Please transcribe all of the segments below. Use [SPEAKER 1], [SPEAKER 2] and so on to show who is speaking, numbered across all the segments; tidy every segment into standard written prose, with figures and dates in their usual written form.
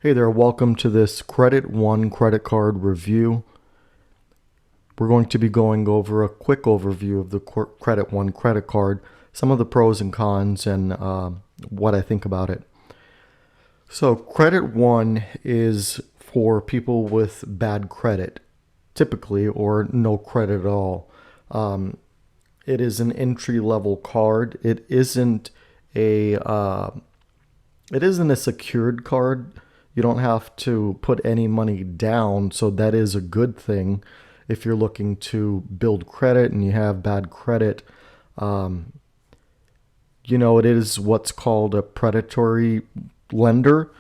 [SPEAKER 1] Hey there, welcome to this Credit One credit card review. We're going to be going over a quick overview of the Credit One credit card, some of the pros and cons, and what I think about it. So, Credit One is for people with bad credit, typically, or no credit at all. It is an entry-level card. It isn't a secured card. You don't have to put any money down, so that is a good thing if you're looking to build credit and you have bad credit. It is what's called a predatory lender.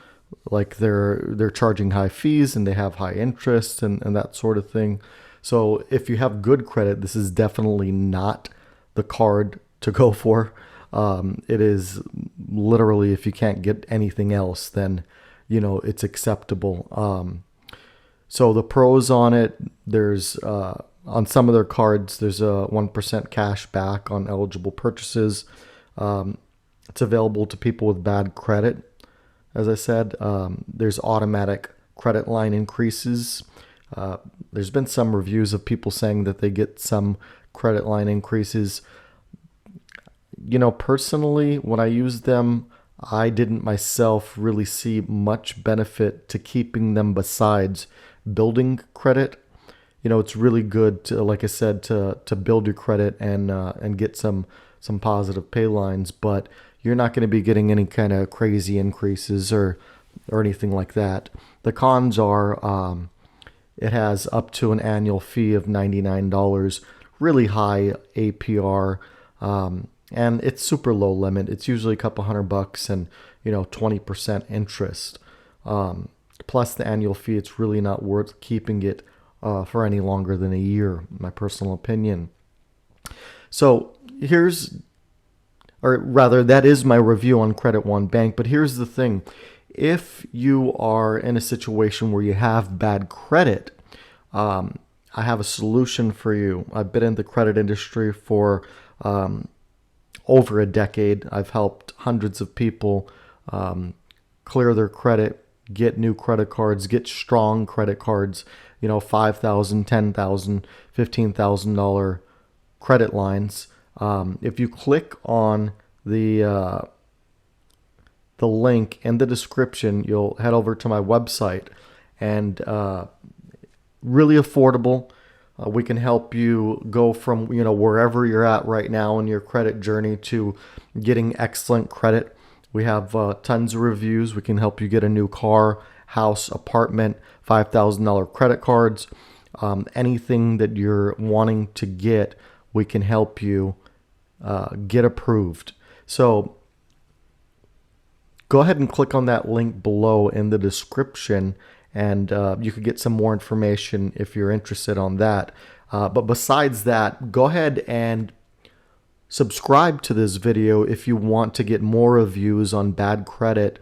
[SPEAKER 1] Like they're charging high fees and they have high interest and that sort of thing. So if you have good credit, this is definitely not the card to go for. It is literally, if you can't get anything else, then it's acceptable. So the pros on it, there's on some of their cards, there's a 1% cash back on eligible purchases. It's available to people with bad credit. As I said, there's automatic credit line increases. There's been some reviews of people saying that they get some credit line increases. Personally, when I used them, I didn't myself really see much benefit to keeping them besides building credit. It's really good to, like I said, to build your credit and get some positive pay lines, but you're not going to be getting any kind of crazy increases or anything like that. The cons are it has up to an annual fee of $99, really high APR. And it's super low limit. It's usually a couple $100 and 20% interest. Plus the annual fee, it's really not worth keeping it for any longer than a year, in my personal opinion. So that is my review on Credit One Bank. But here's the thing: if you are in a situation where you have bad credit, I have a solution for you. I've been in the credit industry for over a decade. I've helped hundreds of people clear their credit, get new credit cards, get strong credit cards, $5,000, $10,000, $15,000 credit lines. If you click on the link in the description, you'll head over to my website, and really affordable. We can help you go from wherever you're at right now in your credit journey to getting excellent credit. We have tons of reviews. We can help you get a new car, house, apartment, $5,000 credit cards. Anything that you're wanting to get, we can help you get approved. So go ahead and click on that link below in the description, and you could get some more information if you're interested on that. But besides that, go ahead and subscribe to this video if you want to get more reviews on bad credit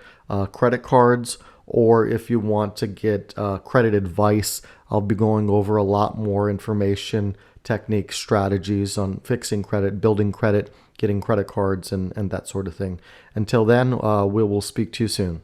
[SPEAKER 1] cards, or if you want to get credit advice. I'll be going over a lot more information, techniques, strategies on fixing credit, building credit, getting credit cards, and that sort of thing. Until then, we will speak to you soon.